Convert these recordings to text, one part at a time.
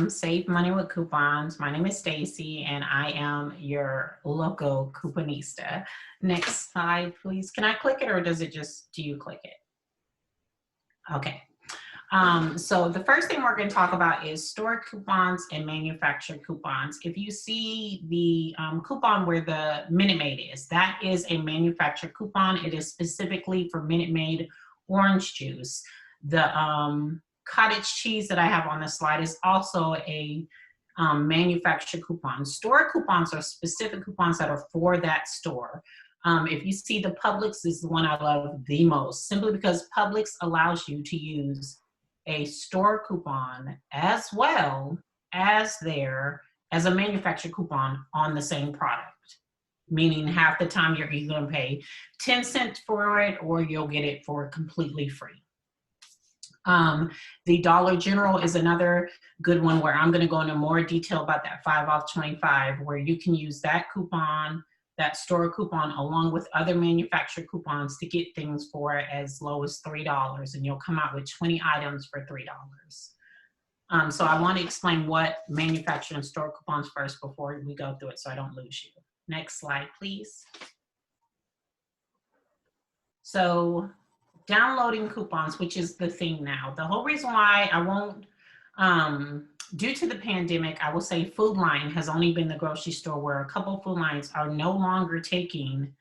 Save Money with Coupons. My name is Stacy, and I am your local couponista. Next slide, please. Can I click it, or does it just, do you click it? Okay. So the first thing we're going to talk about is store coupons and manufacturer coupons. If you see the coupon where the Minute Maid is, that is a manufacturer coupon. It is specifically for Minute Maid orange juice. The cottage cheese that I have on the slide is also a manufacturer coupon. Store coupons are specific coupons that are for that store. If you see the Publix is the one I love the most, simply because Publix allows you to use a store coupon as well as as a manufacturer coupon on the same product. Meaning half the time you're either going to pay 10 cents for it or you'll get it for completely free. The Dollar General is another good one where I'm going to go into more detail about that 5 off 25, where you can use that coupon, that store coupon, along with other manufacturer coupons to get things for as low as $3, and you'll come out with 20 items for $3. So I want to explain what manufacturer and store coupons first before we go through it so I don't lose you. Next slide, please. So downloading coupons, which is the thing now. The whole reason why I won't, due to the pandemic, I will say Food Line has only been the grocery store where a couple Food Lines are no longer taking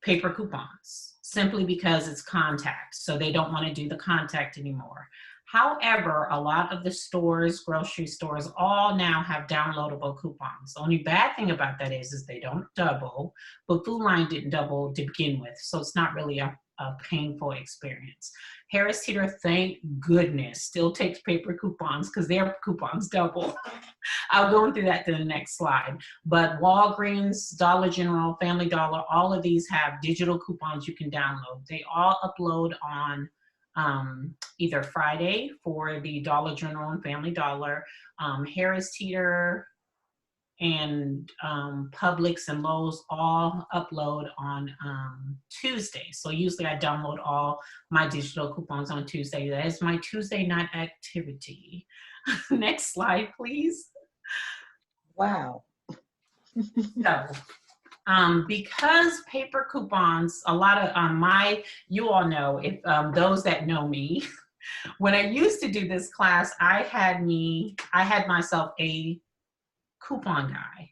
paper coupons, simply because it's contact. So they don't want to do the contact anymore. However, a lot of the stores, grocery stores, all now have downloadable coupons. The only bad thing about that is they don't double, but Food Line didn't double to begin with. So it's not really a painful experience. Harris Teeter, thank goodness, still takes paper coupons because their coupons double. I'll go through that to the next slide. But Walgreens, Dollar General, Family Dollar, all of these have digital coupons you can download. They all upload on either Friday for the Dollar General and Family Dollar, Harris Teeter and Publix and Lowe's all upload on Tuesday. So usually I download all my digital coupons on Tuesday. That is my Tuesday night activity. Next slide, please. Wow. So, because paper coupons, a lot of you all know, if those that know me, when I used to do this class, I had myself a coupon guy.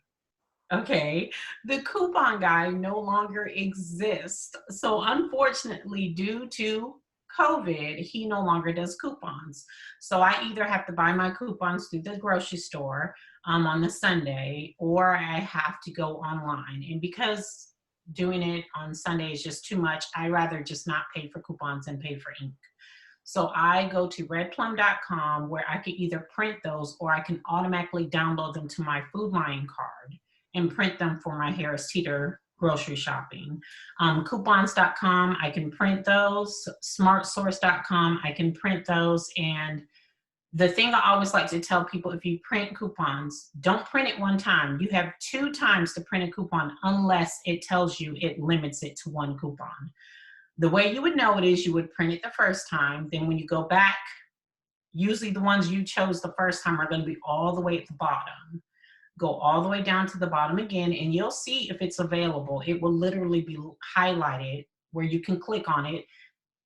Okay, the coupon guy no longer exists. So unfortunately, due to COVID, he no longer does coupons. So I either have to buy my coupons through the grocery store on the Sunday, or I have to go online. And because doing it on Sunday is just too much, I rather just not pay for coupons and pay for ink. So I go to redplum.com where I can either print those or I can automatically download them to my Food Line card and print them for my Harris Teeter grocery shopping. Coupons.com, I can print those. Smartsource.com, I can print those. And the thing I always like to tell people, if you print coupons, don't print it one time. You have 2 times to print a coupon unless it tells you it limits it to 1 coupon. The way you would know it is you would print it the first time. Then when you go back, usually the ones you chose the first time are going to be all the way at the bottom. Go all the way down to the bottom again, and you'll see if it's available. It will literally be highlighted where you can click on it.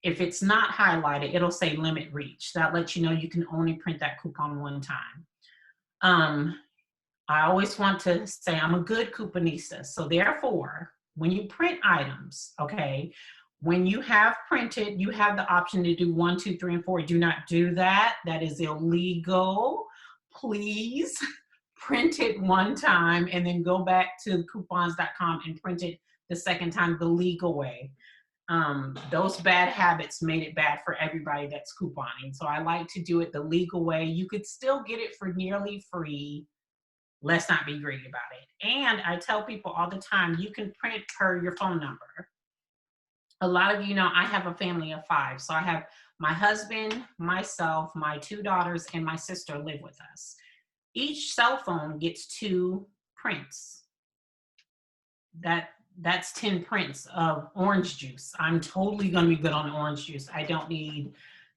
If it's not highlighted, it'll say limit reach. That lets you know you can only print that coupon one time. I always want to say I'm a good couponista. So therefore, when you print items, okay, when you have printed, you have the option to do 1, 2, 3, and 4. Do not do that. That is illegal. Please print it one time and then go back to coupons.com and print it the second time the legal way. Those bad habits made it bad for everybody that's couponing. So I like to do it the legal way. You could still get it for nearly free. Let's not be greedy about it. And I tell people all the time, you can print per your phone number. A lot of you know I have a family of 5. So I have my husband, myself, my 2 daughters, and my sister live with us. Each cell phone gets 2 prints. That's 10 prints of orange juice. I'm totally going to be good on orange juice. I don't need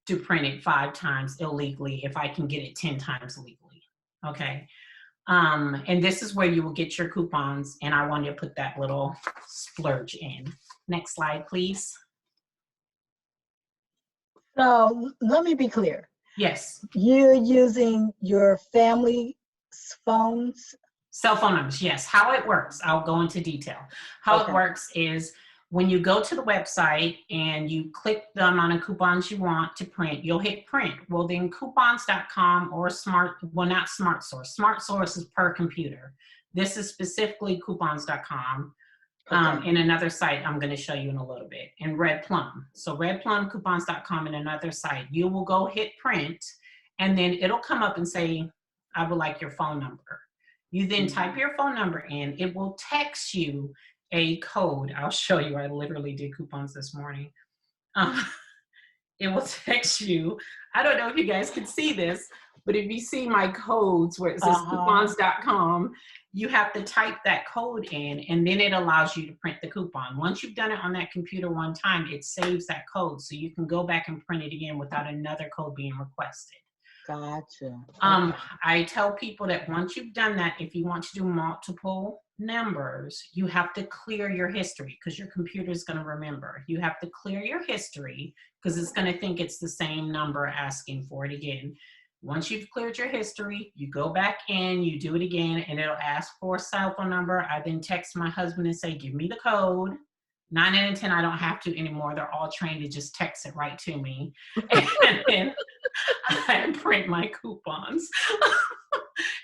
to print it 5 times illegally if I can get it 10 times legally. Okay. And this is where you will get your coupons, and I wanted to put that little splurge in. Next slide, please. So let me be clear. Yes. You're using your family's phones? Cell phone numbers, yes. How it works, I'll go into detail. How it Okay. works is when you go to the website and you click the amount of coupons you want to print, you'll hit print. Well, then coupons.com or not Smart Source. Smart Source is per computer. This is specifically coupons.com. Okay. In another site I'm going to show you in a little bit. And Red Plum. So Red Plum, coupons.com, and another site. You will go hit print, and then it'll come up and say, I would like your phone number. You then type your phone number in. It will text you a code. I'll show you. I literally did coupons this morning. It will text you. I don't know if you guys can see this, but if you see my codes where it says coupons.com, you have to type that code in, and then it allows you to print the coupon. Once you've done it on that computer one time, it saves that code, so you can go back and print it again without another code being requested. Gotcha. Okay. I tell people that once you've done that, if you want to do multiple numbers, you have to clear your history because your computer is going to remember. You have to clear your history because it's going to think it's the same number asking for it again. Once you've cleared your history, you go back in, you do it again, and it'll ask for a cell phone number. I then text my husband and say, give me the code. 9 out of 10, I don't have to anymore. They're all trained to just text it right to me. And then I print my coupons.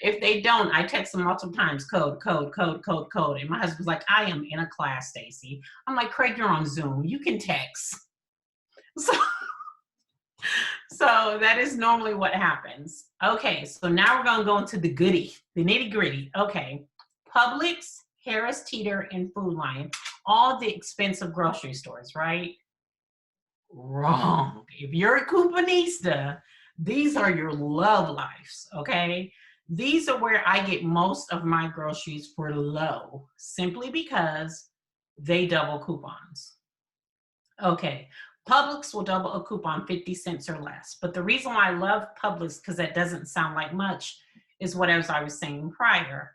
If they don't, I text them multiple times, code, code, code, code, code. And my husband's like, I am in a class, Stacy. I'm like, Craig, you're on Zoom. You can text. So that is normally what happens. Okay, so now we're gonna go into the goodie, the nitty gritty. Okay, Publix, Harris Teeter, and Food Lion, all the expensive grocery stores, right? Wrong. If you're a couponista, these are your love lives, okay? These are where I get most of my groceries for low, simply because they double coupons. Okay, Publix will double a coupon 50 cents or less. But the reason why I love Publix, because that doesn't sound like much, is what I was saying prior.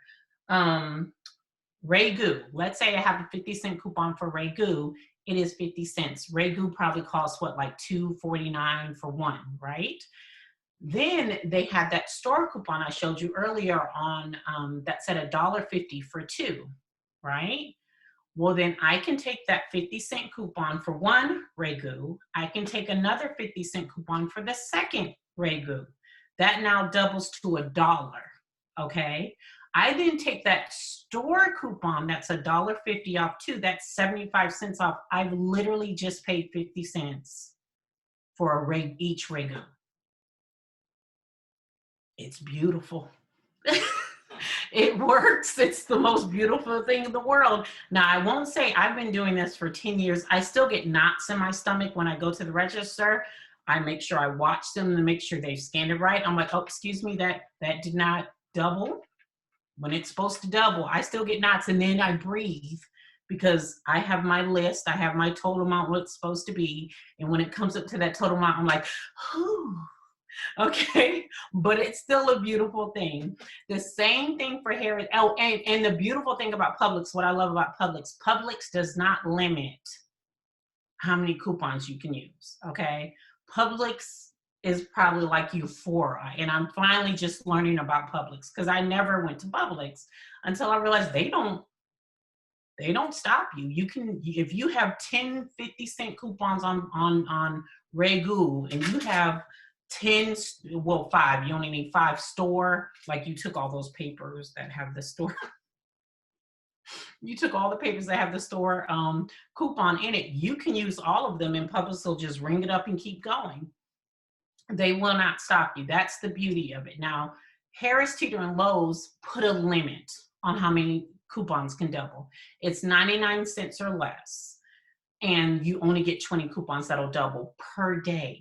Ragu, let's say I have a 50-cent coupon for Ragu, it is 50 cents. Ragu probably costs what, like $2.49 for one, right? Then they had that store coupon I showed you earlier on that said $1.50 for two, right? Well, then I can take that 50-cent coupon for one Ragu. I can take another 50-cent coupon for the second Ragu. That now doubles to $1, okay? I then take that store coupon that's $1.50 off too. That's 75 cents off. I've literally just paid 50 cents for each Ragu. It's beautiful. It works. It's the most beautiful thing in the world. Now, I won't say I've been doing this for 10 years. I still get knots in my stomach when I go to the register. I make sure I watch them to make sure they've scanned it right. I'm like, oh, excuse me, that did not double. When it's supposed to double, I still get knots, and then I breathe because I have my list. I have my total amount, what it's supposed to be. And when it comes up to that total amount, I'm like, whew. Okay, but it's still a beautiful thing. The same thing for hair. Oh, and the beautiful thing about Publix, what I love about Publix does not limit how many coupons you can use, okay? Publix is probably like Euphoria, and I'm finally just learning about Publix because I never went to Publix until I realized they don't stop you. You can, if you have 10 50-cent coupons on Ragu, and you have 10, well, 5, you only need 5 store, like you took all those papers that have the store. You took all the papers that have the store coupon in it. You can use all of them, and Publix will just ring it up and keep going. They will not stop you. That's the beauty of it. Now, Harris Teeter and Lowe's put a limit on how many coupons can double. It's 99 cents or less, and you only get 20 coupons that'll double per day,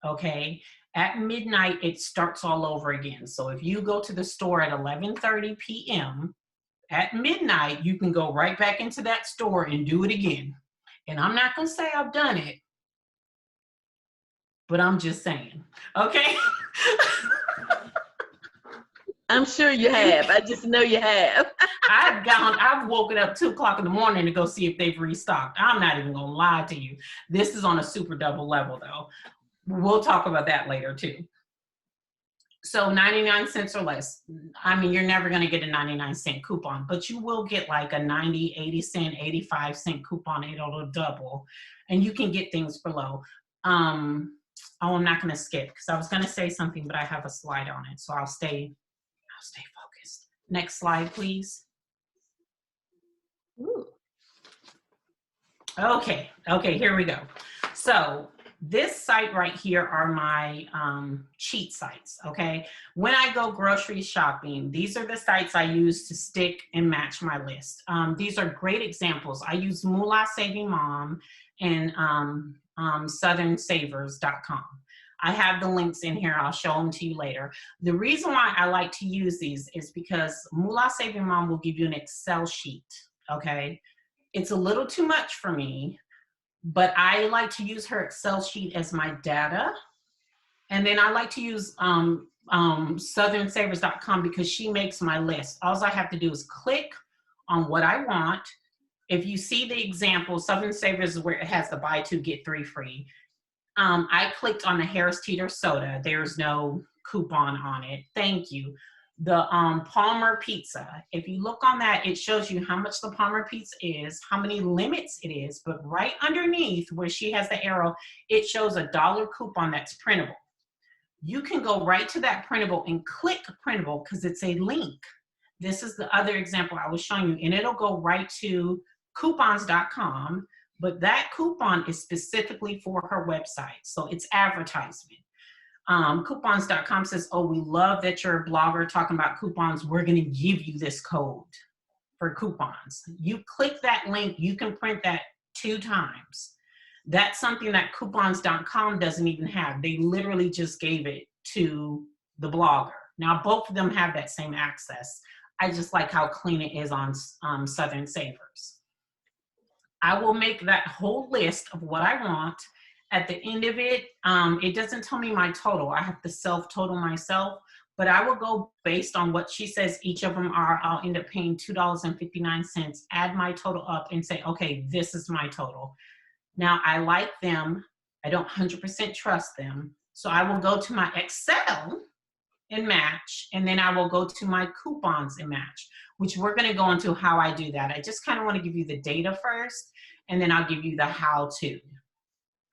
okay? At midnight, it starts all over again. So if you go to the store at 11:30 p.m., at midnight, you can go right back into that store and do it again. And I'm not gonna say I've done it, but I'm just saying, okay? I'm sure you have. I just know you have. I've woken up 2:00 in the morning to go see if they've restocked. I'm not even gonna lie to you. This is on a super double level though. We'll talk about that later too. So 99 cents or less. I mean, you're never gonna get a 99-cent coupon, but you will get like a 90, 80 cent, 85-cent coupon. It'll double, and you can get things for low. Oh, I'm not gonna skip because I was gonna say something, but I have a slide on it, so I'll stay focused. Next slide, please. Ooh. Okay, here we go. So this site right here are my cheat sites, okay? When I go grocery shopping, these are the sites I use to stick and match my list. These are great examples. I use Moolah Saving Mom and southernsavers.com. I have the links in here. I'll show them to you later. The reason why I like to use these is because Moolah Saving Mom will give you an Excel sheet, okay? It's a little too much for me, but I like to use her Excel sheet as my data. And then I like to use southernsavers.com because she makes my list. All I have to do is click on what I want. If you see the example, Southern Savers is where it has the buy two, get three free. I clicked on the Harris Teeter soda. There's no coupon on it. Thank you. The Palmer pizza. If you look on that, it shows you how much the Palmer pizza is, how many limits it is, but right underneath where she has the arrow, it shows a $1 coupon that's printable. You can go right to that printable and click printable because it's a link. This is the other example I was showing you, and it'll go right to coupons.com. But that coupon is specifically for her website. So it's advertisement. Coupons.com says, oh, we love that you're a blogger talking about coupons. We're going to give you this code for coupons. You click that link, you can print that 2 times. That's something that coupons.com doesn't even have. They literally just gave it to the blogger. Now, both of them have that same access. I just like how clean it is on Southern Savers. I will make that whole list of what I want. At the end of it, it doesn't tell me my total. I have to self-total myself, but I will go based on what she says each of them are. I'll end up paying $2.59, add my total up and say, okay, this is my total. Now, I like them. I don't 100% trust them. So I will go to my Excel and match, and then I will go to my coupons and match, which we're going to go into how I do that. I just kind of want to give you the data first, and then I'll give you the how to,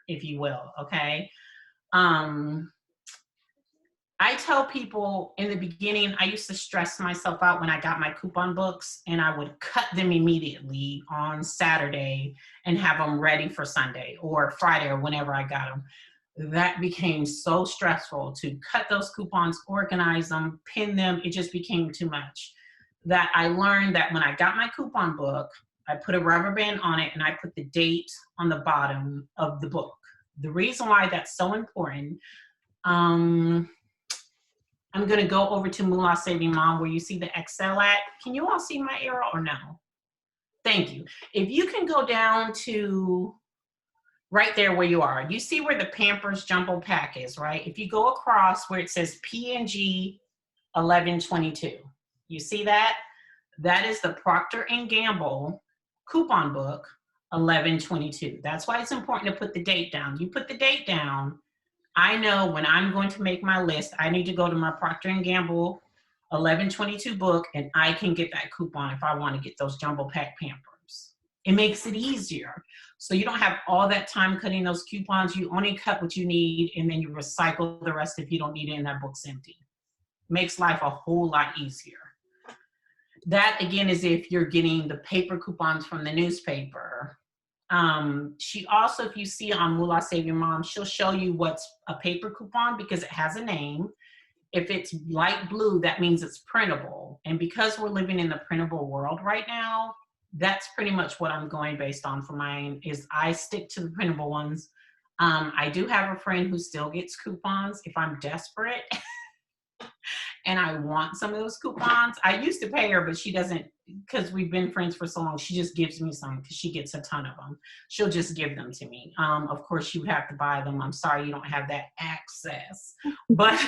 if you will, okay? I tell people in the beginning, I used to stress myself out when I got my coupon books, and I would cut them immediately on Saturday and have them ready for Sunday or Friday or whenever I got them. That became so stressful to cut those coupons, organize them, pin them. It just became too much. That I learned that when I got my coupon book, I put a rubber band on it and I put the date on the bottom of the book. The reason why that's so important, I'm going to go over to Moolah Saving Mom where you see the Excel at. Can you all see my arrow or no? Thank you. If you can go down to right there where you are, you see where the Pampers Jumbo Pack is, right? If you go across where it says P&G 1122, you see that? That is the Procter & Gamble coupon book 1122. That's why it's important to put the date down. You put the date down, I know when I'm going to make my list, I need to go to my Procter & Gamble 1122 book, and I can get that coupon if I want to get those Jumbo Pack Pampers. It makes it easier. So you don't have all that time cutting those coupons. You only cut what you need, and then you recycle the rest if you don't need it and that book's empty. Makes life a whole lot easier. That, again, is if you're getting the paper coupons from the newspaper. She also, if you see on Moolah Saving Mom, she'll show you what's a paper coupon because it has a name. If it's light blue, that means it's printable. And because we're living in the printable world right now, that's pretty much what I'm going based on for mine is I stick to the printable ones. I do have a friend who still gets coupons if I'm desperate. and I want some of those coupons. I used to pay her, but she doesn't, because we've been friends for so long. She just gives me some because she gets a ton of them. She'll just give them to me. Of course, you have to buy them. I'm sorry you don't have that access, but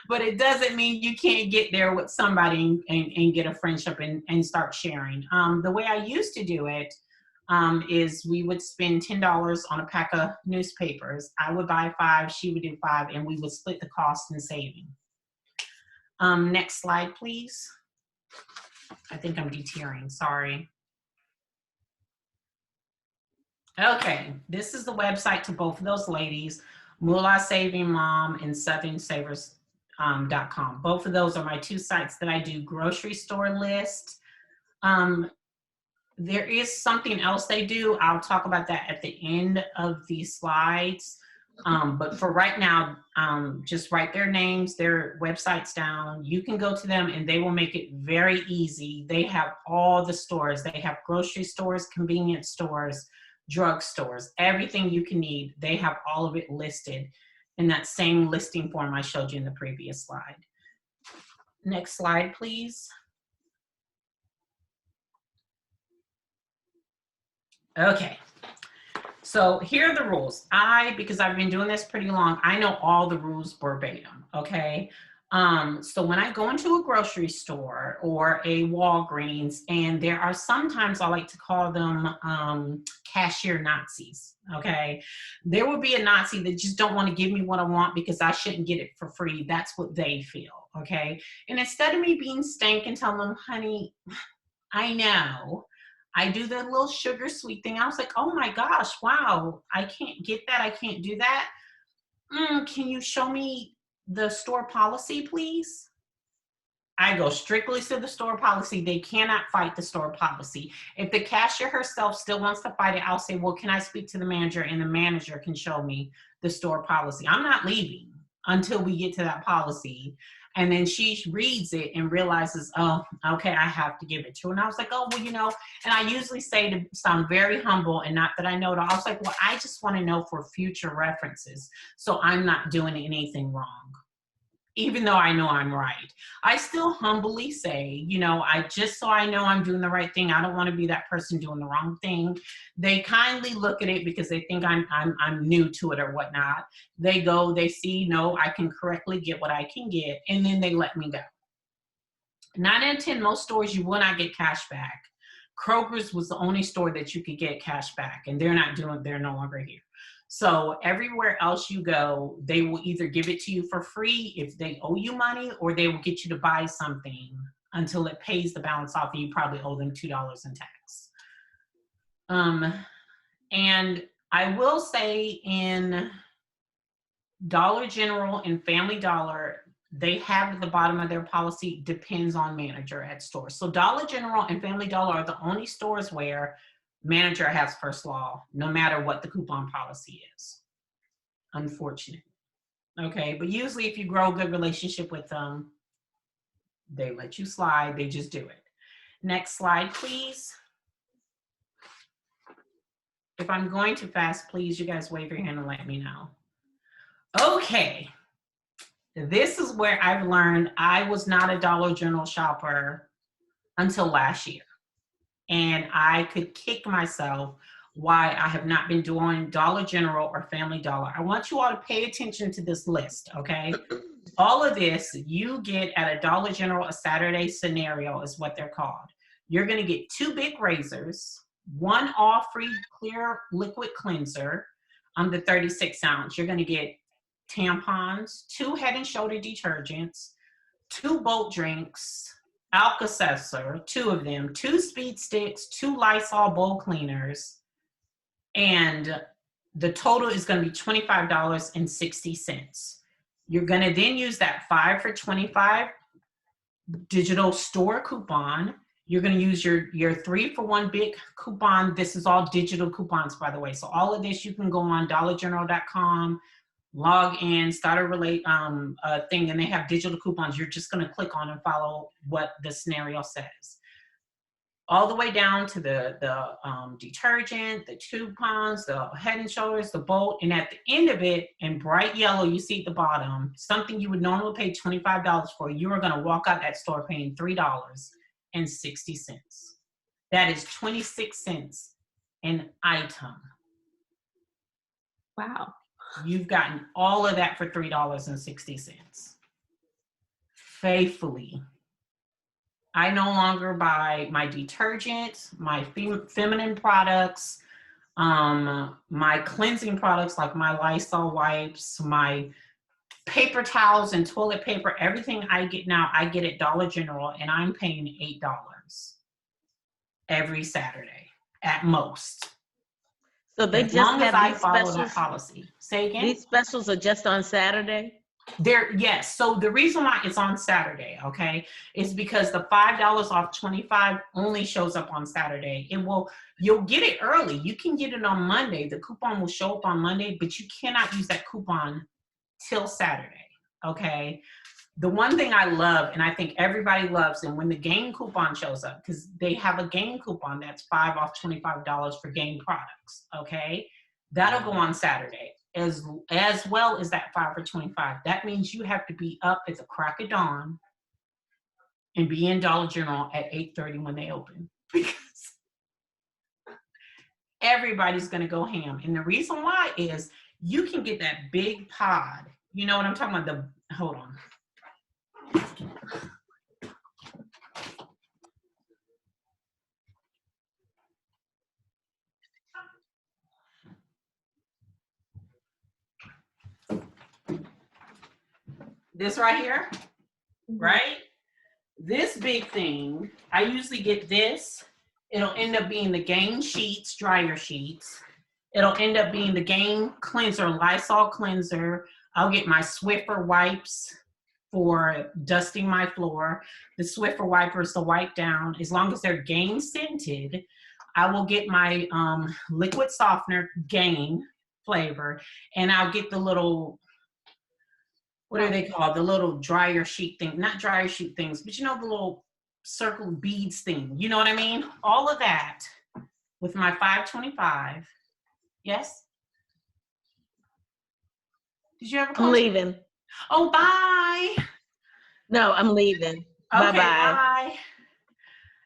but it doesn't mean you can't get there with somebody and get a friendship and start sharing. The way I used to do it is we would spend $10 on a pack of newspapers. I would buy 5, she would do 5, and we would split the cost and saving. Next slide, please. I think I'm deterring, sorry. Okay, this is the website to both of those ladies, Moolah Saving Mom and SouthernSavers.com. Both of those are my 2 sites that I do grocery store list. There is something else they do. I'll talk about that at the end of these slides. But for right now, just write their names, their websites down. You can go to them and they will make it very easy. They have all the stores. They have grocery stores, convenience stores, drug stores, everything you can need. They have all of it listed in that same listing form I showed you in the previous slide. Next slide, please. Okay, so here are the rules. Because I've been doing this pretty long, I know all the rules verbatim, okay? So when I go into a grocery store or a Walgreens, and there are sometimes I like to call them cashier Nazis, okay? There will be a Nazi that just don't want to give me what I want because I shouldn't get it for free. That's what they feel, okay? And instead of me being stank and telling them, honey, I know, I do the little sugar sweet thing. I was like, oh my gosh, wow, I can't get that. I can't do that. Can you show me the store policy, please? I go strictly to the store policy. They cannot fight the store policy. If the cashier herself still wants to fight it, I'll say, well, can I speak to the manager? And the manager can show me the store policy. I'm not leaving until we get to that policy. And then she reads it and realizes, oh, okay, I have to give it to her. And I was like, oh, well, you know, and I usually say to sound very humble and not that I know it all. I was like, well, I just want to know for future references. So I'm not doing anything wrong. Even though I know I'm right, I still humbly say, you know, just so I know I'm doing the right thing. I don't want to be that person doing the wrong thing. They kindly look at it because they think I'm new to it or whatnot. They go, they see, no, I can correctly get what I can get, and then they let me go. 9 out of 10, most stores you will not get cash back. Kroger's was the only store that you could get cash back, and they're no longer here. So everywhere else you go, they will either give it to you for free if they owe you money, or they will get you to buy something until it pays the balance off, and you probably owe them $2 in tax. And I will say in Dollar General and Family Dollar, they have at the bottom of their policy, depends on manager at stores. So Dollar General and Family Dollar are the only stores where manager has first law, no matter what the coupon policy is. Unfortunate. Okay, but usually if you grow a good relationship with them, they let you slide, they just do it. Next slide, please. If I'm going too fast, please, you guys wave your hand and let me know. Okay, this is where I've learned I was not a Dollar General shopper until last year. And I could kick myself why I have not been doing Dollar General or Family Dollar. I want you all to pay attention to this list, okay? All of this you get at a Dollar General, a Saturday scenario is what they're called. You're gonna get 2 big razors, 1 all-free clear liquid cleanser, the 36 ounce. You're gonna get tampons, 2 Head and Shoulder detergents, 2 Bolt drinks, Alka-Seltzer, 2 of them, 2 Speed Sticks, 2 Lysol bowl cleaners, and the total is going to be $25.60. You're going to then use that 5 for $25 digital store coupon. You're going to use your 3 for 1 big coupon. This is all digital coupons, by the way. So all of this, you can go on dollargeneral.com, log in, start a thing, and they have digital coupons. You're just going to click on and follow what the scenario says. all the way down to the detergent, the coupons, the Head and Shoulders, the Bolt, and at the end of it, in bright yellow, you see at the bottom, something you would normally pay $25 for, you are gonna walk out that store paying $3.60. That is 26 cents an item. Wow. You've gotten all of that for $3.60. Faithfully. I no longer buy my detergent, my feminine products, my cleansing products like my Lysol wipes, my paper towels and toilet paper. Everything I get now, I get at Dollar General, and I'm paying $8 every Saturday at most. So they As just long as have I these follow that specials. policy. Say again? These specials are just on Saturday? Yes. So the reason why it's on Saturday, okay, is because the $5 off 25 only shows up on Saturday. You'll get it early. You can get it on Monday. The coupon will show up on Monday, but you cannot use that coupon till Saturday, okay? The one thing I love, and I think everybody loves, and when the game coupon shows up, because they have a game coupon that's 5 off $25 for game products, okay? That'll go on Saturday, as well as that 5 for 25. That means you have to be up at the crack of dawn and be in Dollar General at 8:30 when they open, because everybody's gonna go ham. And the reason why is you can get that big pod. You know what I'm talking about? Hold on. This right here, right? This big thing, I usually get this. It'll end up being the Gain sheets, dryer sheets. It'll end up being the Gain cleanser, Lysol cleanser. I'll get my Swiffer wipes for dusting my floor. The Swiffer wipers to wipe down. As long as they're Gain scented, I will get my liquid softener, Gain flavor, and I'll get the little, what are they called? The little dryer sheet thing, not dryer sheet things, but you know, the little circle beads thing. You know what I mean? All of that with my $5.25. Yes? Did you have a question? I'm leaving. Oh, bye. No, I'm leaving. Okay, Bye-bye.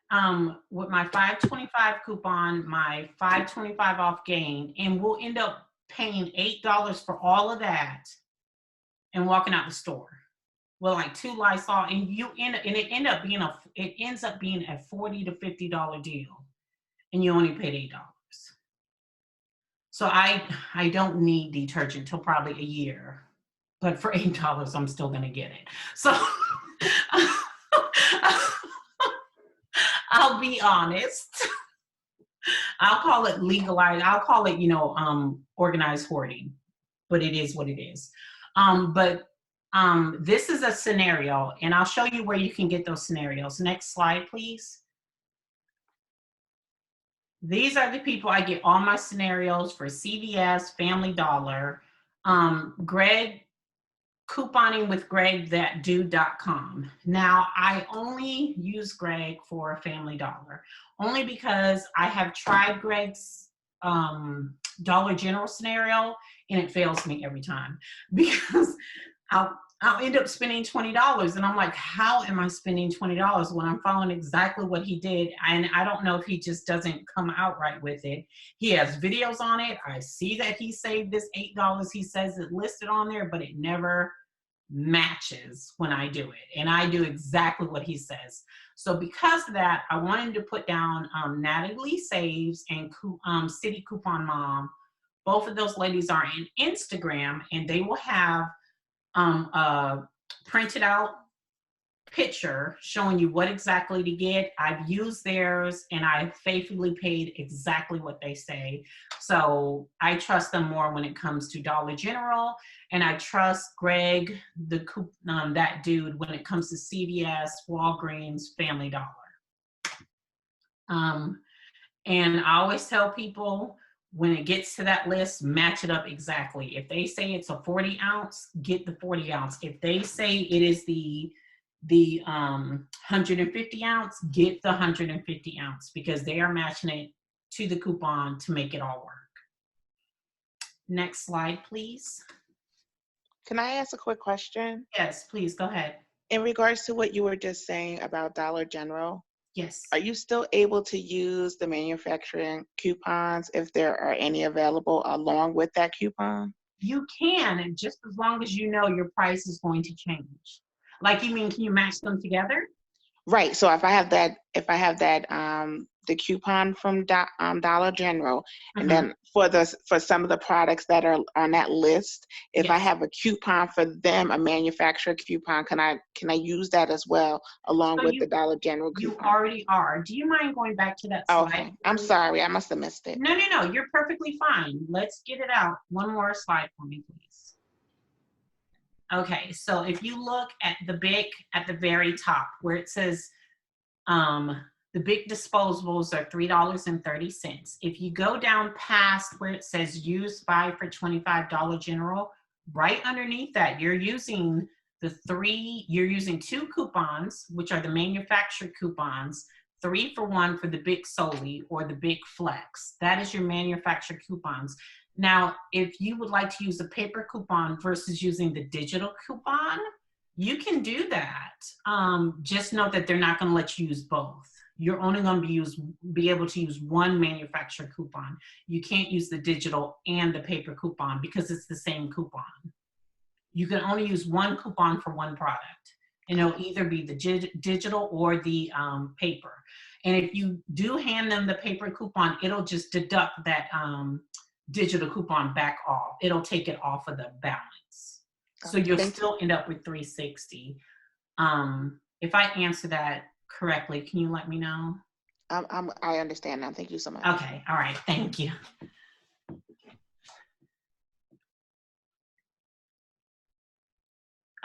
bye. With my $5.25 coupon, my $5.25 off Gain, and we'll end up paying $8 for all of that and walking out the store with like 2 Lysol, and it ends up being a $40 to $50 deal, and you only paid $8. So I don't need detergent till probably a year, but for $8 I'm still gonna get it. So I'll be honest. I'll call it legalized. I'll call it, organized hoarding, but it is what it is. This is a scenario, and I'll show you where you can get those scenarios. Next slide, please. These are the people I get all my scenarios for: CVS, Family Dollar, Greg, couponing with Greg.com. Now, I only use Greg for Family Dollar, only because I have tried Greg's Dollar General scenario, and it fails me every time, because I'll end up spending $20, and I'm like, how am I spending $20 when I'm following exactly what he did? And I don't know if he just doesn't come out right with it. He has videos on it. I see that he saved this $8. He says it listed on there, but it never matches when I do it. And I do exactly what he says. So because of that, I wanted to put down Natalie Saves and City Coupon Mom. Both of those ladies are in Instagram, and they will have a printed out picture showing you what exactly to get. I've used theirs, and I faithfully paid exactly what they say. So I trust them more when it comes to Dollar General, and I trust Greg, that dude, when it comes to CVS, Walgreens, Family Dollar. And I always tell people, when it gets to that list, match it up exactly. If they say it's a 40 ounce, get the 40 ounce. If they say it is the the 150 ounce, get the 150 ounce because they are matching it to the coupon to make it all work. Next slide, please. Can I ask a quick question? Yes, please go ahead. In regards to what you were just saying about Dollar General, Yes. are you still able to use the manufacturing coupons if there are any available along with that coupon? You can, and just as long as you know your price is going to change. Like, you mean, can you match them together? Right. So if I have that, the coupon from Dollar General, and then for some of the products that are on that list, if I Yes. have a coupon for them, a manufacturer coupon, can I use that as well along So with the Dollar General you coupon? already are. Do you mind going back to that slide? Okay. I'm sorry. I must have missed it. No, you're perfectly fine. Let's get it out. One more slide for me, please. Okay, so if you look at the very top where it says the big disposables are $3.30. If you go down past where it says use 5 for $25 general, right underneath that, you're using two coupons, which are the manufacturer coupons, 3 for 1 for the big Soli or the big Flex. That is your manufacturer coupons. Now, if you would like to use a paper coupon versus using the digital coupon, you can do that. Just note that they're not going to let you use both. You're only going to be able to use one manufacturer coupon. You can't use the digital and the paper coupon because it's the same coupon. You can only use one coupon for one product, and it'll either be the digital or the paper. And if you do hand them the paper coupon, it'll just deduct that digital coupon back off. It'll take it off of the balance. So you'll still end up with $3.60. If I answer that correctly, can you let me know? I understand now. Thank you so much. Okay, all right, thank you.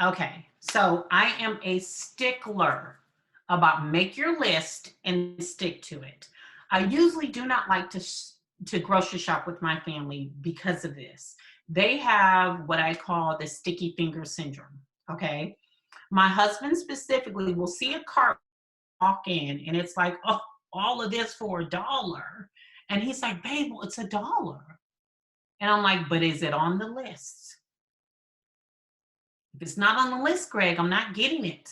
Okay, so I am a stickler about make your list and stick to it. I usually do not like to grocery shop with my family because of this. They have what I call the sticky finger syndrome, okay? My husband specifically will see a cart walk in and it's like, oh, all of this for $1. And he's like, babe, well, it's $1. And I'm like, but is it on the list? If it's not on the list, Greg, I'm not getting it.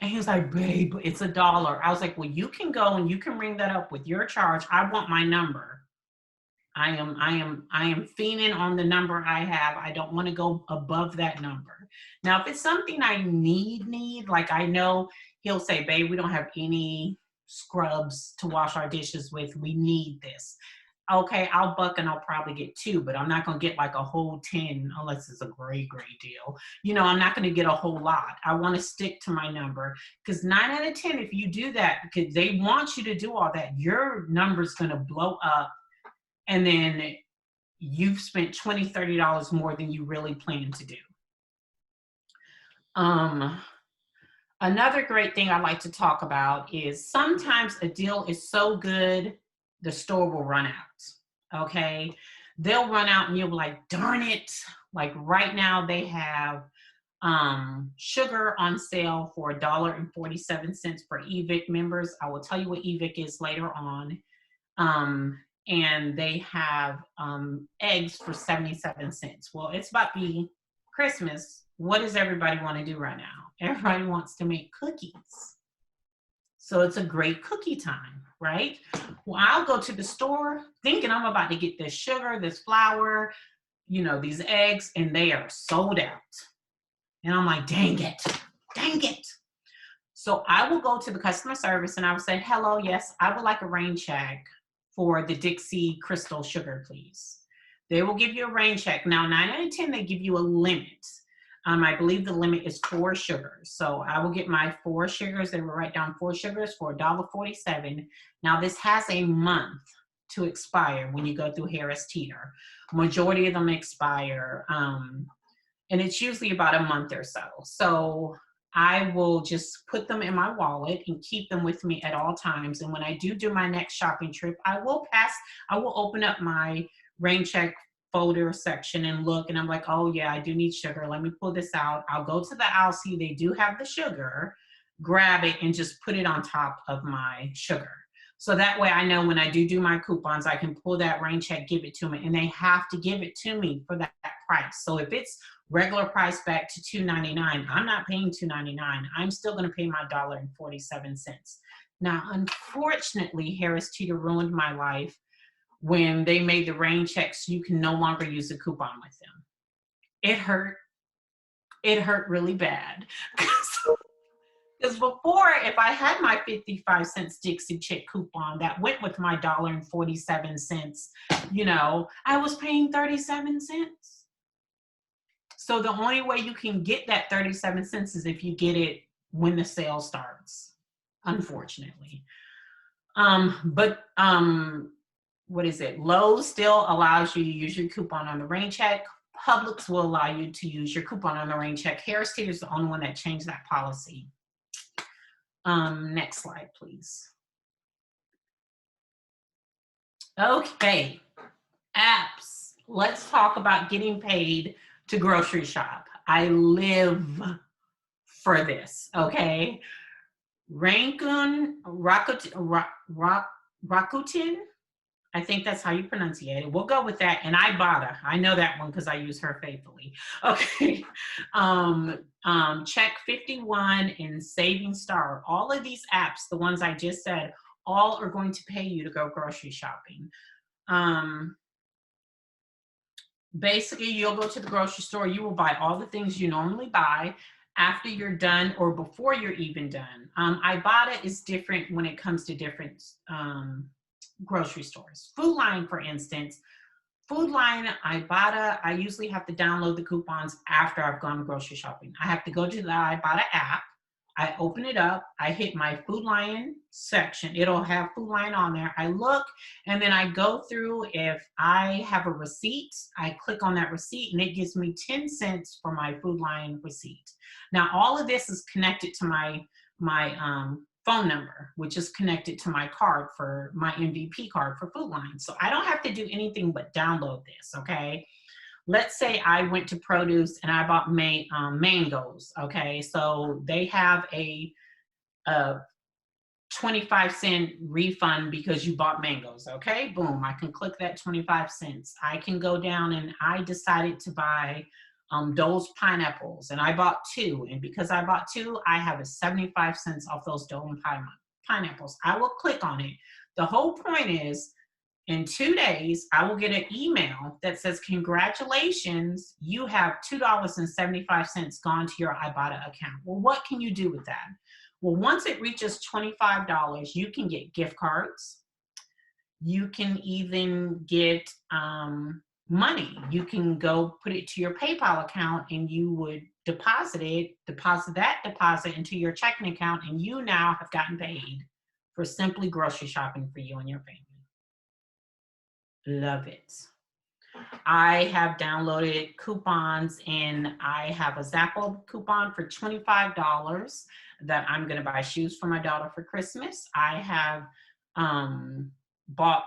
And he was like, babe, it's $1. I was like, well, you can go and you can ring that up with your charge. I want my number. I am fiending on the number I have. I don't want to go above that number. Now, if it's something I need, like I know he'll say, babe, we don't have any scrubs to wash our dishes with. We need this. Okay, I'll buck and I'll probably get 2, but I'm not going to get like a whole 10 unless it's a great deal. You know, I'm not going to get a whole lot. I want to stick to my number because 9 out of 10, if you do that, because they want you to do all that, your number's going to blow up. And then you've spent $20, $30 more than you really planned to do. Another great thing I like to talk about is sometimes a deal is so good, the store will run out, okay? They'll run out and you'll be like, darn it. Like right now they have sugar on sale for $1.47 for EVIC members. I will tell you what EVIC is later on. And they have eggs for 77 cents. Well, it's about to be Christmas. What does everybody want to do right now? Everybody wants to make cookies. So it's a great cookie time, right? Well, I'll go to the store thinking I'm about to get this sugar, this flour, you know, these eggs, and they are sold out. And I'm like, dang it. So I will go to the customer service and I will say, hello, yes, I would like a rain check for the Dixie Crystal sugar, please. They will give you a rain check. Now, 9 out of 10, they give you a limit. I believe the limit is 4 sugars. So I will get my 4 sugars. They will write down 4 sugars for $1.47. Now, this has a month to expire when you go through Harris Teeter. Majority of them expire, and it's usually about a month or so. So I will just put them in my wallet and keep them with me at all times. And when I do my next shopping trip, I will open up my rain check folder section and look, and I'm like, oh yeah, I do need sugar. Let me pull this out. I'll go to the aisle, see they do have the sugar. grab it and just put it on top of my sugar. So that way I know when I do my coupons, I can pull that rain check, give it to them, and they have to give it to me for that price. So if it's regular price back to $2.99, I'm not paying $2.99. I'm still going to pay my $1.47. Now, unfortunately, Harris Teeter ruined my life when they made the rain checks. You can no longer use a coupon with them. It hurt. It hurt really bad. Because before, if I had my 55-cent Dixie Chick coupon that went with my $1.47, you know, I was paying 37 cents. So the only way you can get that 37 cents is if you get it when the sale starts, unfortunately. What is it? Lowe's still allows you to use your coupon on the rain check. Publix will allow you to use your coupon on the rain check. Harris Teeter is the only one that changed that policy. Next slide, please. Okay, apps. Let's talk about getting paid to grocery shop. I live for this, okay? Rakuten, I think that's how you pronounce it. We'll go with that. And Ibotta, I know that one because I use her faithfully. Okay. Check 51 and Saving Star. All of these apps, the ones I just said, all are going to pay you to go grocery shopping. Basically, you'll go to the grocery store. You will buy all the things you normally buy after you're done or before you're even done. Ibotta is different when it comes to different grocery stores. Food Line, for instance, Food Line, Ibotta, I usually have to download the coupons after I've gone grocery shopping. I have to go to the Ibotta app. I open it up. I hit my Food Line section. It'll have Food Line on there. I look, and then I go through. If I have a receipt, I click on that receipt, and it gives me 10 cents for my Food Line receipt. Now, all of this is connected to my phone number, which is connected to my card for my MVP card for Food Line. So I don't have to do anything but download this, okay? Let's say I went to produce and I bought mangoes, okay? So they have a 25-cent refund because you bought mangoes, okay? Boom, I can click that 25 cents. I can go down and I decided to buy Dole's pineapples, and I bought 2, and because I bought 2, I have a 75 cents off those Dole pineapples. I will click on it. The whole point is, in 2 days, I will get an email that says, congratulations, you have $2.75 gone to your Ibotta account. Well, what can you do with that? Well, once it reaches $25, you can get gift cards. You can even get money. You can go put it to your PayPal account, and you would deposit that deposit into your checking account, and you now have gotten paid for simply grocery shopping for you and your family. Love it. I have downloaded coupons, and I have a Zappos coupon for $25 that I'm going to buy shoes for my daughter for Christmas. I have bought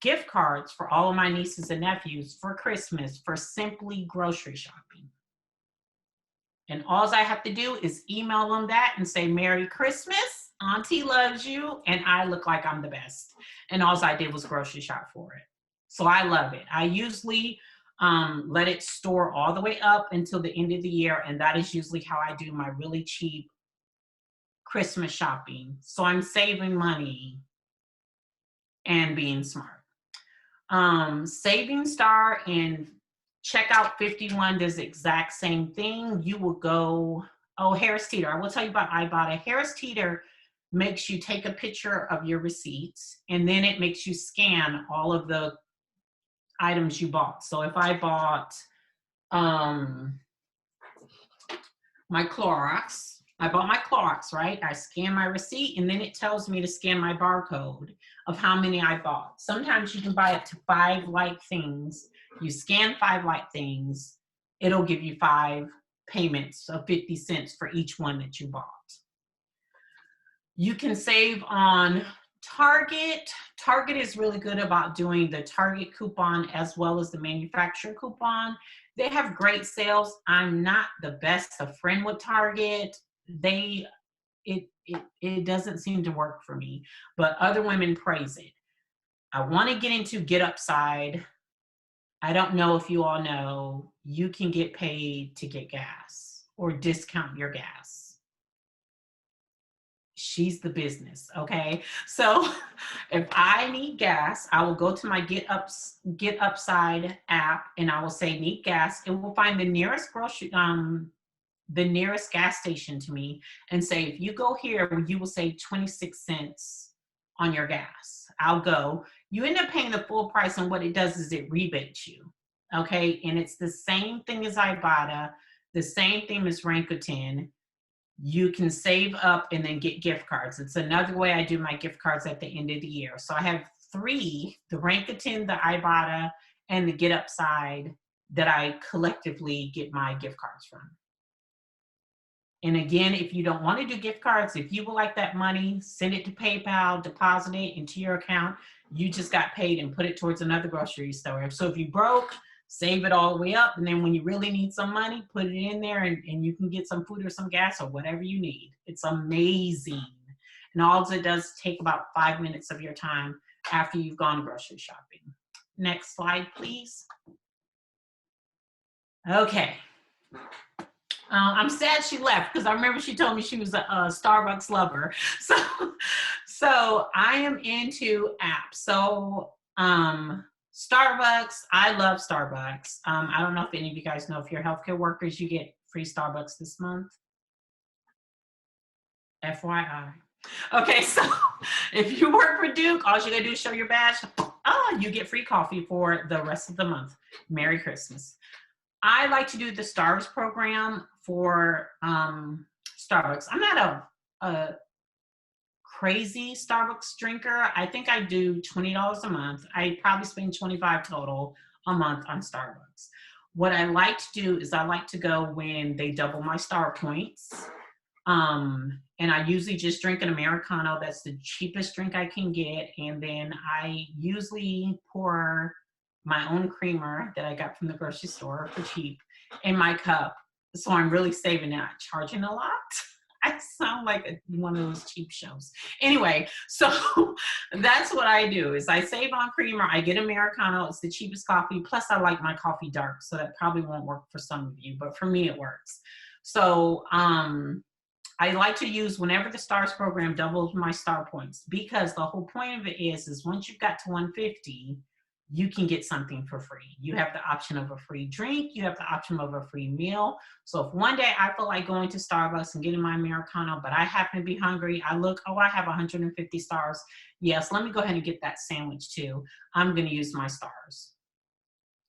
gift cards for all of my nieces and nephews for Christmas for simply grocery shopping. And all I have to do is email them that and say, Merry Christmas, Auntie loves you, and I look like I'm the best. And all I did was grocery shop for it. So I love it. I usually let it store all the way up until the end of the year, and that is usually how I do my really cheap Christmas shopping. So I'm saving money and being smart. Saving Star and Checkout 51 does the exact same thing. You will go, Harris Teeter. I will tell you about Ibotta. Harris Teeter makes you take a picture of your receipts, and then it makes you scan all of the items you bought. So if I bought my Clorox, right? I scan my receipt, and then it tells me to scan my barcode of how many I bought. Sometimes you can buy up to 5 like things. You scan 5 like things, it'll give you 5 payments of 50 cents for each one that you bought. You can save on Target. Target is really good about doing the Target coupon as well as the manufacturer coupon. They have great sales. I'm not the best of friend with Target. it doesn't seem to work for me, but other women praise it. I want to get into Get Upside. I don't know if you all know, you can get paid to get gas or discount your gas. She's the business, okay? So if I need gas, I will go to my Get Upside app and I will say need gas. It will find the nearest the nearest gas station to me and say, if you go here, you will save 26 cents on your gas. I'll go. You end up paying the full price, and what it does is it rebates you, okay? And it's the same thing as Ibotta, the same thing as Rakuten. You can save up and then get gift cards. It's another way I do my gift cards at the end of the year. So I have 3, the Rakuten, the Ibotta, and the Get Upside, that I collectively get my gift cards from. And again, if you don't want to do gift cards, if you would like that money, send it to PayPal, deposit it into your account. You just got paid and put it towards another grocery store. So if you broke, save it all the way up. And then when you really need some money, put it in there and you can get some food or some gas or whatever you need. It's amazing. And all it does is take about 5 minutes of your time after you've gone grocery shopping. Next slide, please. Okay. I'm sad she left because I remember she told me she was a Starbucks lover. So I am into apps. So Starbucks, I love Starbucks. I don't know if any of you guys know, if you're healthcare workers, you get free Starbucks this month. FYI. Okay, so if you work for Duke, all you gotta do is show your badge. Oh, you get free coffee for the rest of the month. Merry Christmas. I like to do the Stars program for Starbucks. I'm not a crazy Starbucks drinker. I think I do $20 a month. I probably spend $25 total a month on Starbucks. What I like to do is I like to go when they double my star points. And I usually just drink an Americano. That's the cheapest drink I can get. And then I usually pour my own creamer that I got from the grocery store for cheap in my cup. So I'm really saving, not charging a lot. I sound like one of those cheap shows. Anyway, so that's what I do is I save on creamer. I get Americano. It's the cheapest coffee. Plus I like my coffee dark. So that probably won't work for some of you, but for me it works. So I like to use whenever the Stars program doubles my star points, because the whole point of it is once you've got to 150, you can get something for free. You have the option of a free drink. You have the option of a free meal. So if one day I feel like going to Starbucks and getting my Americano, but I happen to be hungry, I look, oh, I have 150 stars. Yes, let me go ahead and get that sandwich too. I'm going to use my stars.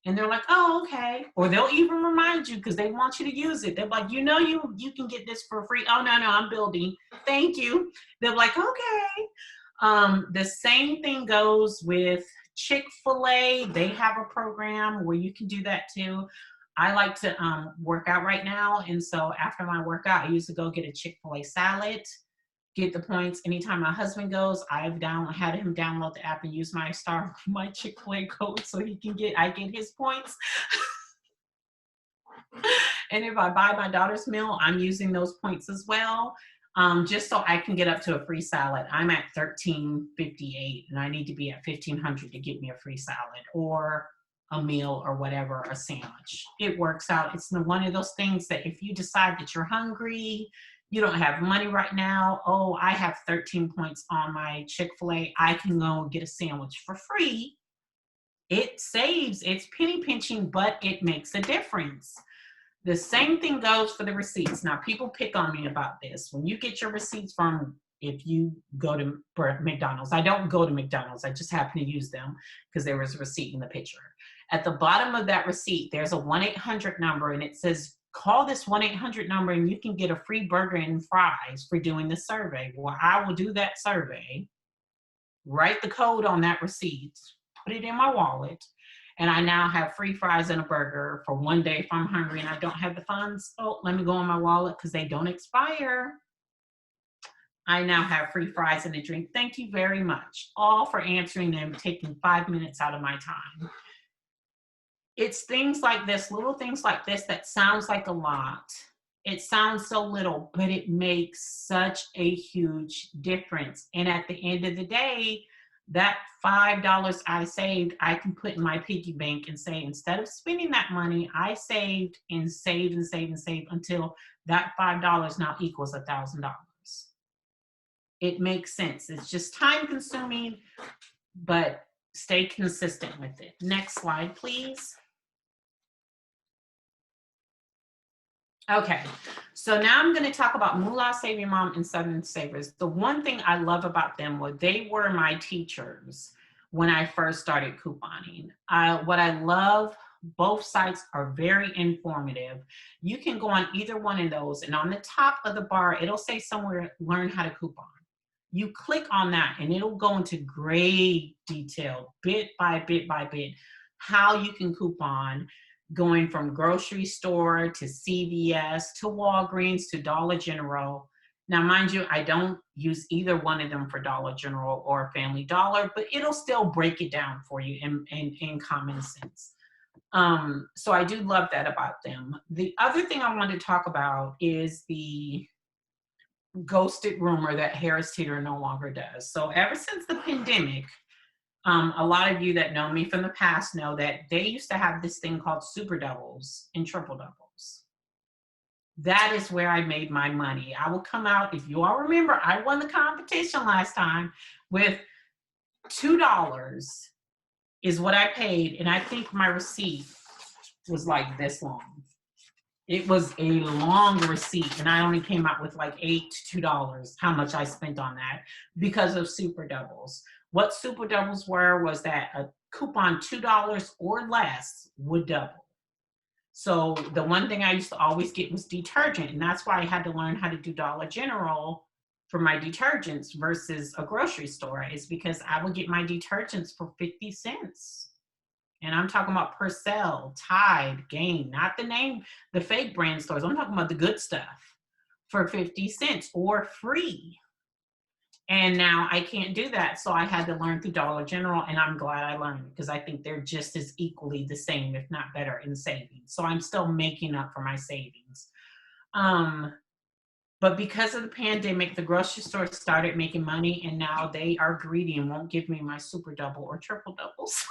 And they're like, oh, okay. Or they'll even remind you because they want you to use it. They're like, you know, you can get this for free. Oh, no, I'm building. Thank you. They're like, okay. The same thing goes with Chick-fil-A. They have a program where you can do that too. I like to work out right now. And so after my workout, I usually go get a Chick-fil-A salad, get the points. Anytime my husband goes, I've had him download the app and use my Chick-fil-A code so I get his points. And if I buy my daughter's meal, I'm using those points as well. Just so I can get up to a free salad. I'm at $13.58 and I need to be at $15.00 to get me a free salad or a meal or whatever, a sandwich. It works out. It's one of those things that if you decide that you're hungry, you don't have money right now, oh, I have 13 points on my Chick-fil-A, I can go and get a sandwich for free. It saves, it's penny pinching, but it makes a difference. The same thing goes for the receipts. Now, people pick on me about this. When you get your receipts from, if you go to McDonald's, I don't go to McDonald's. I just happen to use them because there was a receipt in the picture. At the bottom of that receipt, there's a 1-800 number, and it says, call this 1-800 number and you can get a free burger and fries for doing the survey. Well, I will do that survey, write the code on that receipt, put it in my wallet, and I now have free fries and a burger for one day if I'm hungry and I don't have the funds. Oh, let me go in my wallet because they don't expire. I now have free fries and a drink. Thank you very much, all for answering them, taking 5 minutes out of my time. It's things like this, little things like this that sounds like a lot. It sounds so little, but it makes such a huge difference. And at the end of the day, that $5 I saved, I can put in my piggy bank and say, instead of spending that money, I saved and saved and saved and saved until that $5 now equals $1,000. It makes sense. It's just time consuming, but stay consistent with it. Next slide, please. Okay, so now I'm going to talk about Moolah Saving Mom and Southern Savers. The one thing I love about them was they were my teachers when I first started couponing. What I love, both sites are very informative. You can go on either one of those, and on the top of the bar, it'll say somewhere, learn how to coupon. You click on that and it'll go into great detail, bit by bit by bit, how you can coupon, going from grocery store to CVS to Walgreens to Dollar General. Now, mind you, I don't use either one of them for Dollar General or Family Dollar, but it'll still break it down for you in common sense. So I do love that about them. The other thing I wanted to talk about is the ghosted rumor that Harris Teeter no longer does. So ever since the pandemic, a lot of you that know me from the past know that they used to have this thing called super doubles and triple doubles. That is where I made my money. I will come out, if you all remember, I won the competition last time with $2 is what I paid. And I think my receipt was like this long. It was a long receipt, and I only came out with like $8 to $2, how much I spent on that because of super doubles. What super doubles were was that a coupon $2 or less would double. So the one thing I used to always get was detergent, and that's why I had to learn how to do Dollar General for my detergents versus a grocery store, is because I would get my detergents for 50 cents. And I'm talking about Purcell, Tide, Gain, not the name, the fake brand stores. I'm talking about the good stuff for 50 cents or free. And now I can't do that. So I had to learn through Dollar General, and I'm glad I learned because I think they're just as equally the same, if not better, in savings. So I'm still making up for my savings. But because of the pandemic, the grocery store started making money, and now they are greedy and won't give me my super double or triple doubles.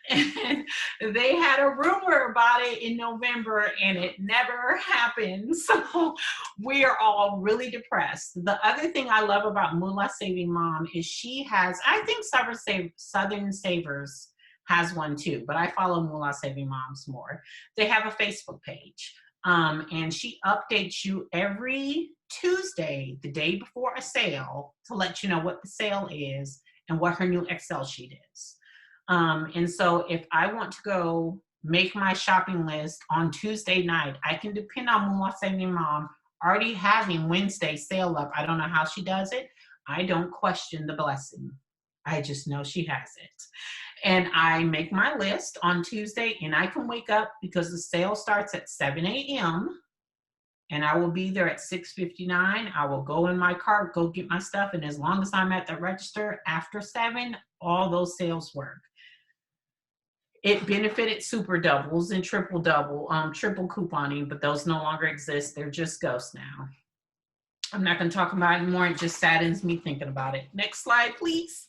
And they had a rumor about it in November, and it never happened. So we are all really depressed. The other thing I love about Moolah Saving Mom is she has, I think Southern Savers has one too, but I follow Moolah Saving Moms more. They have a Facebook page. And she updates you every Tuesday, the day before a sale, to let you know what the sale is and what her new Excel sheet is. And so if I want to go make my shopping list on Tuesday night, I can depend on Moolah Saving Mom already having Wednesday sale up. I don't know how she does it. I don't question the blessing. I just know she has it. And I make my list on Tuesday, and I can wake up because the sale starts at 7 a.m. and I will be there at 6:59. I will go in my car, go get my stuff. And as long as I'm at the register after 7, all those sales work. It benefited super doubles and triple couponing, but those no longer exist. They're just ghosts now. I'm not going to talk about it anymore. It just saddens me thinking about it. Next slide, please.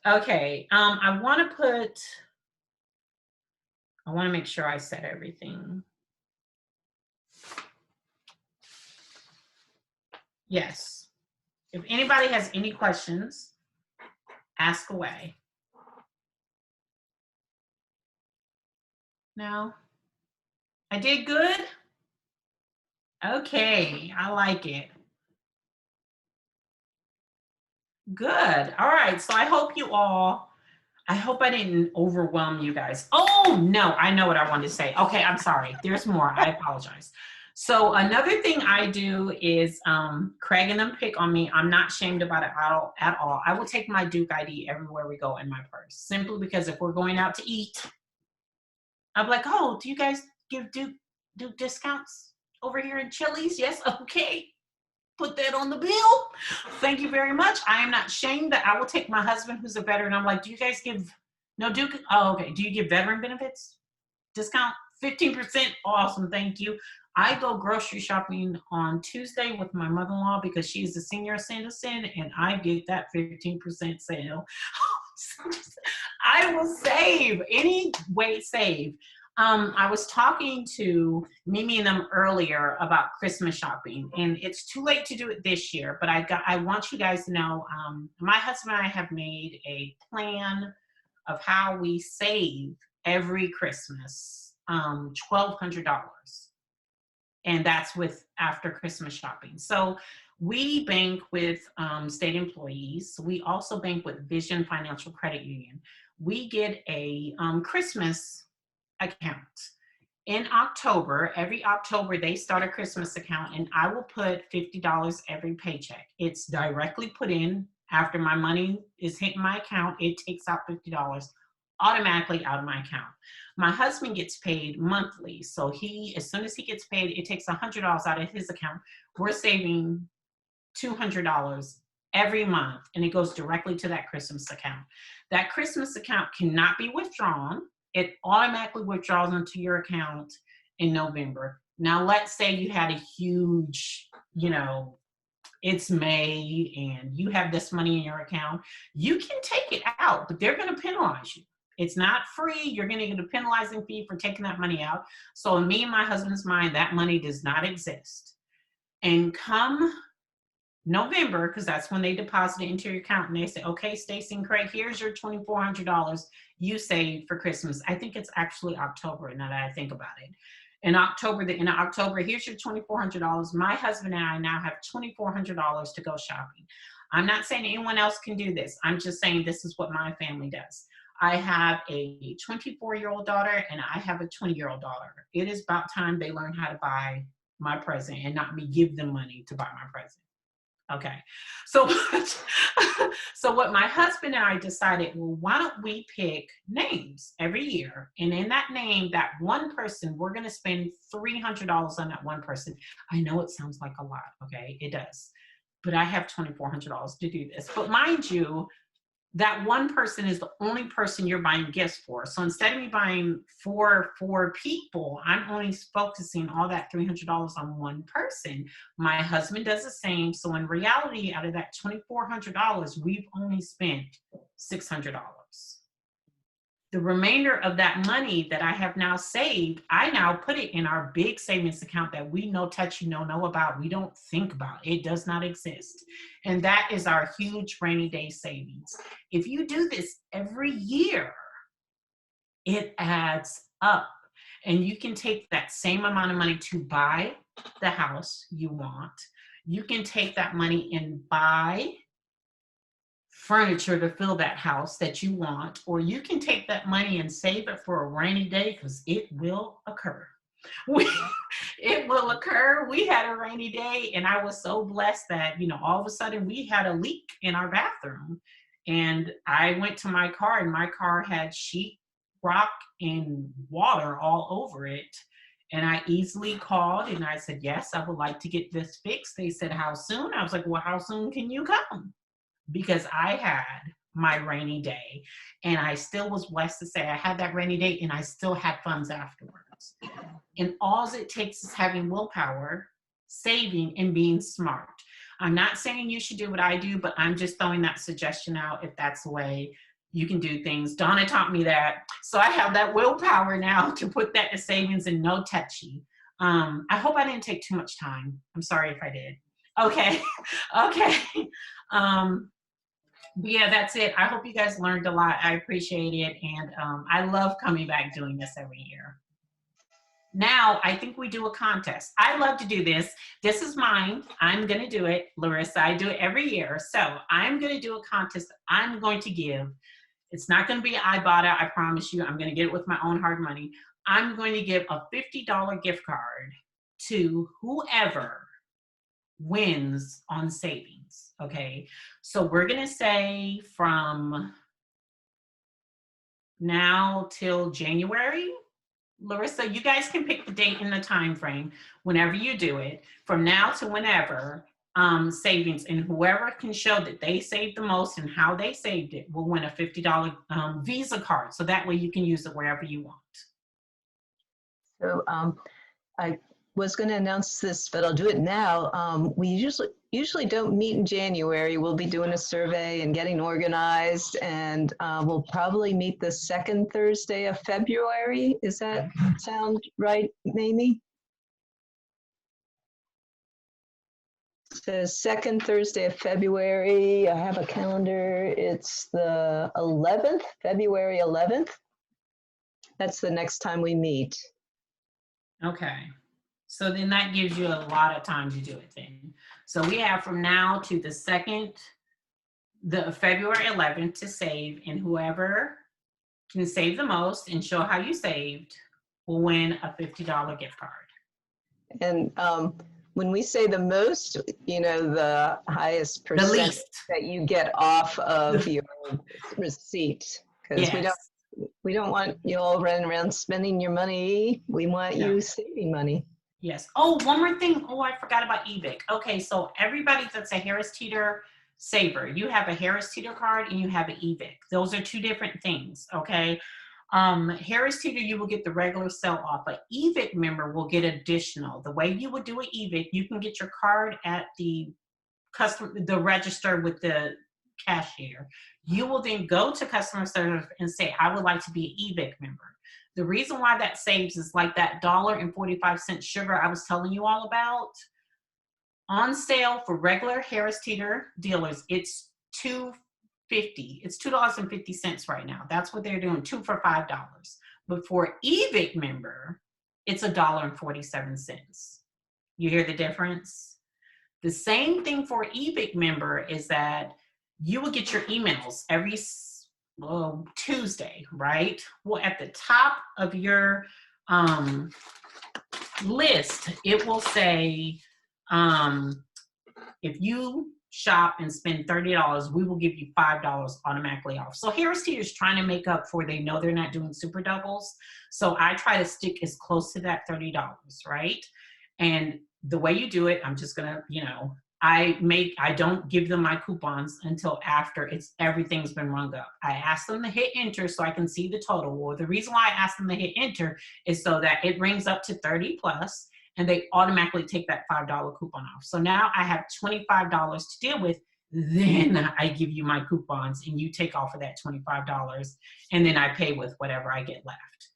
Okay, I want to make sure I said everything. Yes. If anybody has any questions, ask away. No? I did good? Okay, I like it. Good. All right, so I hope I didn't overwhelm you guys. Oh, no, I know what I wanted to say. Okay, I'm sorry. There's more. I apologize. So another thing I do is Craig and them pick on me. I'm not ashamed about it at all. I will take my Duke ID everywhere we go in my purse, simply because if we're going out to eat, I'm like, oh, do you guys give Duke discounts over here in Chili's? Yes, okay. Put that on the bill. Thank you very much. I am not ashamed that I will take my husband, who's a veteran. I'm like, do you guys give, no Duke? Oh, okay. Do you give veteran benefits? Discount 15%, awesome, thank you. I go grocery shopping on Tuesday with my mother-in-law because she's a senior citizen and I get that 15% sale. I will save, any way save. I was talking to Mimi and them earlier about Christmas shopping, and it's too late to do it this year, but I want you guys to know, my husband and I have made a plan of how we save every Christmas, $1,200. And that's with after Christmas shopping. So we bank with state employees. We also bank with Vision Financial Credit Union. We get a Christmas account. In October, every October, they start a Christmas account, and I will put $50 every paycheck. It's directly put in. After my money is hitting my account, it takes out $50 automatically out of my account. My husband gets paid monthly, so as soon as he gets paid, it takes $100 out of his account. We're saving $200 every month, and it goes directly to that Christmas account. That Christmas account cannot be withdrawn. It automatically withdraws into your account in November. Now, let's say you had a huge, it's May and you have this money in your account. You can take it out, but they're going to penalize you. It's not free. You're going to get a penalizing fee for taking that money out. So in me and my husband's mind, that money does not exist. And come November, because that's when they deposit it into your account, and they say, okay, Stacey and Craig, here's your $2,400 you saved for Christmas. I think it's actually October, now that I think about it. In October, here's your $2,400. My husband and I now have $2,400 to go shopping. I'm not saying anyone else can do this. I'm just saying this is what my family does. I have a 24-year-old daughter and I have a 20-year-old daughter. It is about time they learn how to buy my present and not me give them money to buy my present. Okay, so what my husband and I decided, well, why don't we pick names every year? And in that name, that one person, we're going to spend $300 on that one person. I know it sounds like a lot, okay? It does. But I have $2,400 to do this. But mind you, that one person is the only person you're buying gifts for. So instead of me buying for people, I'm only focusing all that $300 on one person. My husband does the same. So in reality, out of that $2,400, we've only spent $600. The remainder of that money that I have now saved, I now put it in our big savings account that we know about. We don't think about. It does not exist. And that is our huge rainy day savings. If you do this every year, it adds up. And you can take that same amount of money to buy the house you want. You can take that money and buy furniture to fill that house that you want, or you can take that money and save it for a rainy day, because it will occur. It will occur. We had a rainy day and I was so blessed that, all of a sudden we had a leak in our bathroom, and I went to my car and my car had sheetrock and water all over it. And I easily called and I said, yes, I would like to get this fixed. They said, how soon? I was like, well, how soon can you come? Because I had my rainy day and I still was blessed to say I had that rainy day and I still had funds afterwards. And all it takes is having willpower, saving, and being smart. I'm not saying you should do what I do, but I'm just throwing that suggestion out if that's the way you can do things. Donna taught me that. So I have that willpower now to put that to savings and no touchy. I hope I didn't take too much time. I'm sorry if I did. Okay. Okay. But yeah, that's it. I hope you guys learned a lot. I appreciate it. And I love coming back doing this every year. Now, I think we do a contest. I love to do this. This is mine. I'm going to do it. Larissa, I do it every year. So I'm going to do a contest. I'm going to give. It's not going to be Ibotta, I promise you. I'm going to get it with my own hard money. I'm going to give a $50 gift card to whoever wins on savings. Okay, so we're gonna say from now till January. Larissa, you guys can pick the date and the time frame whenever you do it, from now to whenever, savings, and whoever can show that they saved the most and how they saved it will win a $50 Visa card, so that way you can use it wherever you want. So I was going to announce this, but I'll do it now. We usually don't meet in January. We'll be doing a survey and getting organized, and we'll probably meet the second Thursday of February. Does that sound right, Mamie? The second Thursday of February. I have a calendar. It's the 11th, February 11th. That's the next time we meet. Okay. So then that gives you a lot of time to do it then. So we have from now to the February 11th to save, and whoever can save the most and show how you saved will win a $50 gift card. And when we say the most, you know, the highest The percent least. that you get off of your receipt. Because Yes. we don't want you all running around spending your money. We want Yeah. you saving money. Yes. Oh, one more thing. Oh, I forgot about eBic. Okay, so everybody that's a Harris Teeter saver, you have a Harris Teeter card and you have an eBic. Those are two different things, okay? Harris Teeter, you will get the regular sell off, but eBic member will get additional. The way you would do an eBic, you can get your card at the register with the cashier. You will then go to customer service and say, I would like to be an eBic member. The reason why that saves is like that $1.45 sugar I was telling you all about. On sale for regular Harris Teeter dealers, it's $2.50. It's $2.50 right now. That's what they're doing, 2 for $5. But for eBic member, it's $1.47. You hear the difference? The same thing for eBic member is that you will get your emails every Tuesday, right? Well, at the top of your list, it will say, if you shop and spend $30, we will give you $5 automatically off. So Harris Teeter is trying to make up for, they know they're not doing super doubles. So I try to stick as close to that $30, right? And the way you do it, I'm just gonna, I don't give them my coupons until after everything's been rung up. I ask them to hit enter so I can see the total. Well, the reason why I ask them to hit enter is so that it rings up to 30 plus and they automatically take that $5 coupon off. So now I have $25 to deal with. Then I give you my coupons and you take off of that $25 and then I pay with whatever I get left.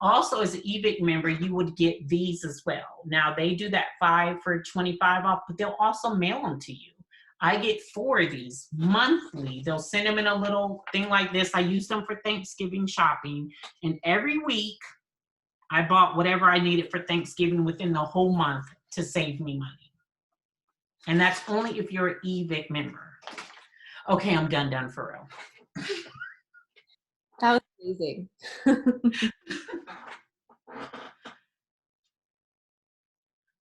Also as an eBic member, you would get these as well. Now they do that 5 for 25 off, but they'll also mail them to you. I get 4 of these monthly. They'll send them in a little thing like this. I use them for Thanksgiving shopping. And every week I bought whatever I needed for Thanksgiving within the whole month to save me money. And that's only if you're an eBic member. Okay, I'm done for real. That was amazing.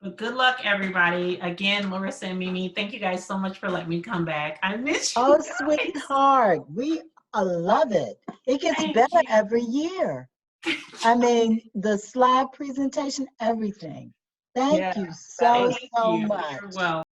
But good luck, everybody. Again, Larissa and Mimi, thank you guys so much for letting me come back. I miss you Oh, guys. sweetheart, we love it. It gets Thank better you. every year. I mean, the slide presentation, everything. Thank Yeah. you so Thank you. much. You're welcome.